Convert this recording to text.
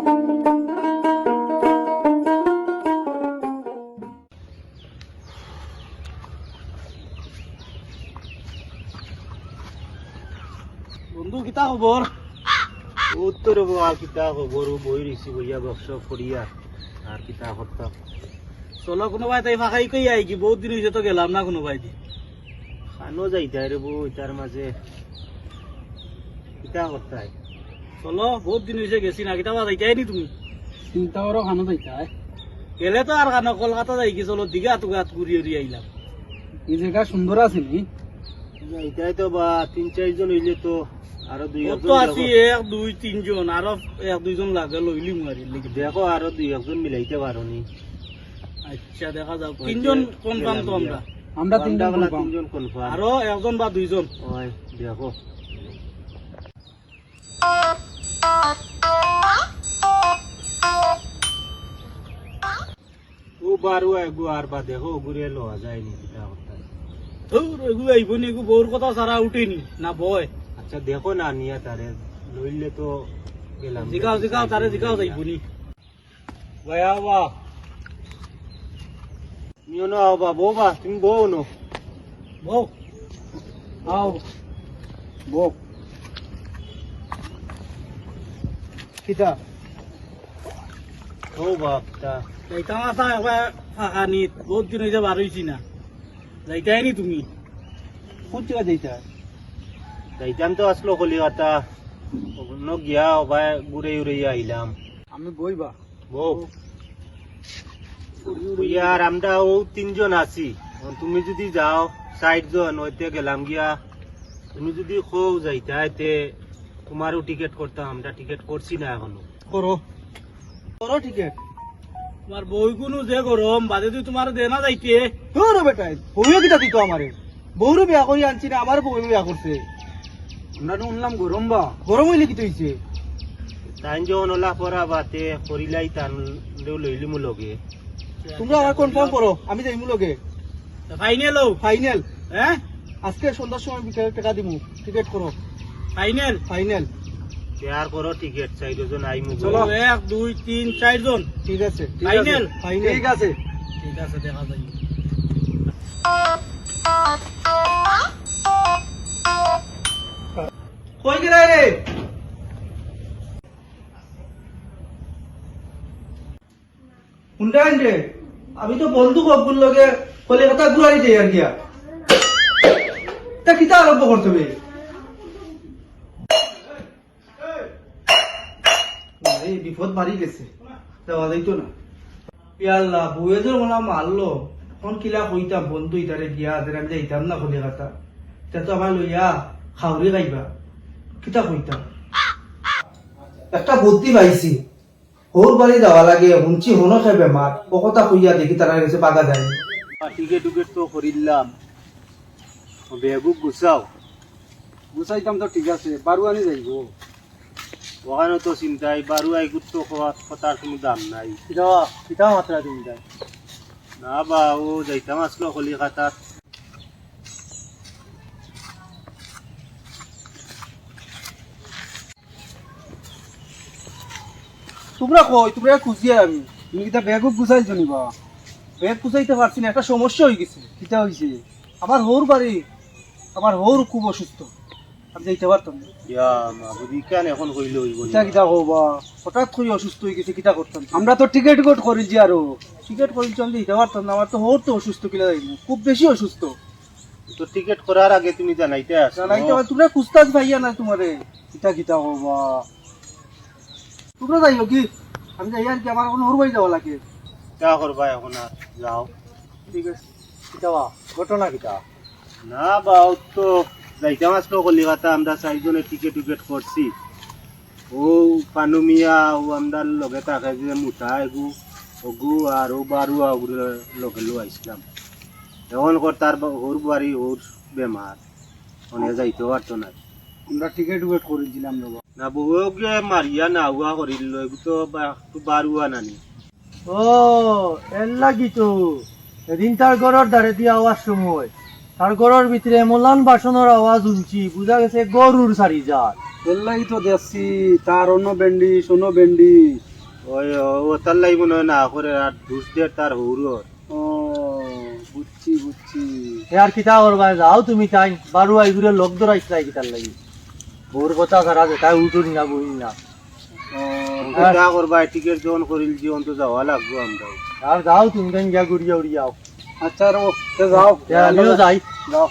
বন্ধু কিতা খবর? উত্তর আর কিতা খবর? বই রিসি বইয়া ব্যবসা করিয়া আর কিতা করতাম। চলো কোনোবাই তাই ফাঁকাই কই আই কি বহুত দিন হয়েছে তো গেলাম না কোনোবাই দি খানো যাইতাই রে বই তার মাঝে কিতা করতাই। চলো বহুত দিন হয়েছে গেছি না কিতা যাইতাই নি তুমি? চিন্তা করো খানো যাইতাই গেলে তো আর খানো কলকাতা যাই কি চলো দিঘা তুগাত ঘুরি উড়ি আইলাম। এই জায়গা সুন্দর আছে নি যাইতাই তো বা ৩-৪ জন হইলে তো আরো দুই আছি ১-২-৩ জন আরো ১-২ জন লাগে লইলি মারি দেখো আরো ২-১ জন মিলাইতে পারো নি। আচ্ছা দেখা যাও ৩ জন কনফার্ম তো আমরা ৩ জন কনফার্ম আরো ১ জন বা ২ জন ওই দেখো। ও বারু আইগু আর বা দেখো ঘুরে লওয়া যায়নি কিতা করতে এগু আইব নি এগু বউর কথা সারা উঠেনি না বয়। আচ্ছা দেখো না নিয়া তারে লইলে তো গেলাম জিগাও তারে জিগাও যাইব নি ভাইয়া বা নিও না বা বউ বা তুমি বউ নো বউ আও বউ কিতা ও বাপ তা যাইতাম আসা একবার ফাঁকা নি বহুত দিন হয়েছে বার হয়েছি না যাইতাই নি তুমি? কোন জায়গা যাইতা? যাইতাম তো আসলো কলিকাতা গিয়া ওবাই ঘুরে উড়ে আইলাম। আমি বইবা বউ আর আমরা ও ৩ জন আছি। তুমি যদি যাও ৬০ জন ওইতে গেলাম গিয়া তুমি যদি খো যাইতে তোমারও টিকিট করতাম আমরা টিকিট করছি না এখনো। করো করো টিকিট তোমার বই কোনো যে গরম বাদে তুই তোমার দে না যাইতে তোর বেটাই বউও কিটা দিত আমারে বউরও বিয়া করি আনছি না আমার বউ বিয়া করছে আমরা তো শুনলাম গরম বা গরম হইলে কি হইছে তাই যখন ওলা পড়া বাতে করিলাই তান লইলি মু লগে তোমরা আমার কনফার্ম করো আমি যাইমু লগে ফাইনাল ফাইনাল হ্যাঁ আজকে সন্ধ্যার সময় বিকেলে টাকা দিমু টিকিট করো ফাইনাল ফাইনাল শেয়ার করো টিকিট ৪ জন আইমু চলো ১-২-৩-৪ জন ঠিক আছে ফাইনাল ফাইনাল ঠিক আছে দেখা যাই। কই গেলাই রে হুন্ডা আনছে আমি তো বন্ধু কবুল লগে কলিকাতা ঘুরাই যাই আর গিয়া তা কিতা আরম্ভ করতে হবে বিপদ বাড়ি গেছে দেওয়া যাইতো না পিয়াল্লা বউয়ে যে ওলা মারলো এখন কিলা কইতাম বন্ধু ইতারে গিয়া আমি যাইতাম না কলিকাতা তা তো আমার লইয়া খাওয়ারি খাইবা কিতা কইতাম একটা বুদ্ধি পাইছি ওর বাড়ি যাওয়া লাগে শুনছি হনো খাই বেমার ও কথা কইয়া দেখি তারা গেছে বাগা যায় টিকেট টুকেট তো করিলাম বেগুক গুছাইতাম তো ঠিক আছে বারু আনি যাইব ওখানে তো চিন্তাই বারু আইগুত তো কথার কোনো দাম নাই কিতা মাত্রা তুমি যাই না বা ও যাইতাম আসলো কলিকাতার তোমরা কই তোমরা খুঁজিয়ে আমি তুমি কিতা ব্যাগও গুছাইছো নি বা ব্যাগ গুছাইতে পারছি না একটা সমস্যা হয়ে গেছে কিতা হয়েছে আমার হৌর বাড়ি আমার হৌর খুব অসুস্থ আমি যাইতে পারতাম না এখন কইলে কিতা কবা হঠাৎ করে অসুস্থ হয়ে গেছে কিতা করতাম আমরা তো টিকিট করেছি আরো টিকিট করেছি আমি যেতে পারতাম না আমার তো হৌর তো অসুস্থ কিনা যাইনি খুব বেশি অসুস্থ তো টিকিট করার আগে তুমি জানাইতে তোমরা খুঁজতাস ভাইয়া না তোমারে কিতা কবা তোমরা যাইও কি আমি যাই আর কি আমার এখন হরবাই যাওয়া লাগে যা করবা এখন আর যাও ঠিক আছে কিতা ঘটনা কিতা না বা তো যাইতাম আসলো কলিকাতা আমরা ৪ জনের টিকিট করছি ও পানুমিয়া ও আমরা লগে থাকে যে মুঠা এগু ওগু আর ও বারুয়া লগে লো আইসলাম এখন তার ওর বাড়ি ওর বেমার অনেক যাইতে পারতো না আমরা টিকিট করেছিলাম না বউকে মারিয়া না হুয়া করিল তো বারুয়া নানি ও এর লাগি তো এদিন তার ঘরের ধারে দিয়ে আওয়াজ সময় তার ঘরের ভিতরে মোলান বাসনের আওয়াজ শুনছি বুঝা গেছে গরুর সারি যার এর লাগি তো দেখছি তার অন্য ব্যান্ডিস ওই ও তার লাগবে না করে আর ঘুষ দিয়ে তার হৌরর ও বুঝছি বুঝছি। আর কিতা করবা যাও তুমি তাই বারু আইগুরে লোক ধরাইছ নাই কিতার লাগি বউর কথা সারা তাই উঠুন না বইন না যা করবা টিকেট যখন করিল জীবন তো যাওয়া লাগবো আমরা। আর যাও তুমি তাই গিয়া ঘুরিয়া উড়িয়াও। আচ্ছা রো যাও আমিও যাই। যাও।